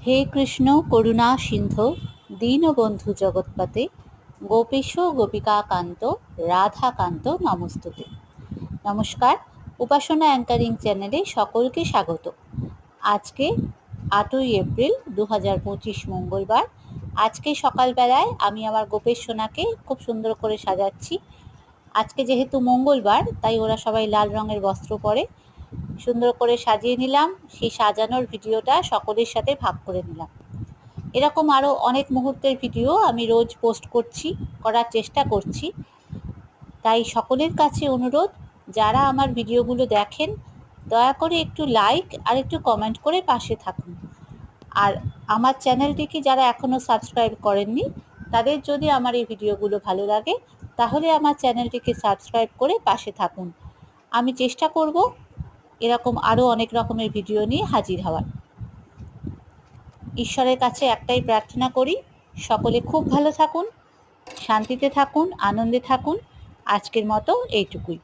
হে কৃষ্ণ করুণা সিন্ধু দীনবন্ধু জগৎপতে গোপীশ গোপিকাকান্ত রাধাকান্ত নমস্তুতে। নমস্কার, উপাসনা অ্যাঙ্কারিং চ্যানেলে সকলকে স্বাগত। আজকে 8ই এপ্রিল 2025 মঙ্গলবার। আজকে সকালবেলায় আমি আমার গোপের সোনাকে খুব সুন্দর করে সাজাচ্ছি। আজকে যেহেতু মঙ্গলবার, তাই ওরা সবাই লাল রঙের বস্ত্র পরে সুন্দর করে সাজিয়ে নিলাম। সেই সাজানোর ভিডিওটা সকলের সাথে ভাগ করে নিলাম। এরকম আরও অনেক মুহূর্তের ভিডিও আমি রোজ পোস্ট করার চেষ্টা করছি। তাই সকলের কাছে অনুরোধ, যারা আমার ভিডিওগুলো দেখেন দয়া করে একটু লাইক আর একটু কমেন্ট করে পাশে থাকুন। আর আমার চ্যানেলটিকে যারা এখনও সাবস্ক্রাইব করেননি, তাদের যদি আমার এই ভিডিওগুলো ভালো লাগে তাহলে আমার চ্যানেলটিকে সাবস্ক্রাইব করে পাশে থাকুন। আমি চেষ্টা করব এরকম আরও অনেক রকমের ভিডিও নিয়ে হাজির হওয়ার। ঈশ্বরের কাছে একটাই প্রার্থনা করি, সকলে খুব ভালো থাকুন, শান্তিতে থাকুন, আনন্দে থাকুন। আজকের মতো এইটুকুই।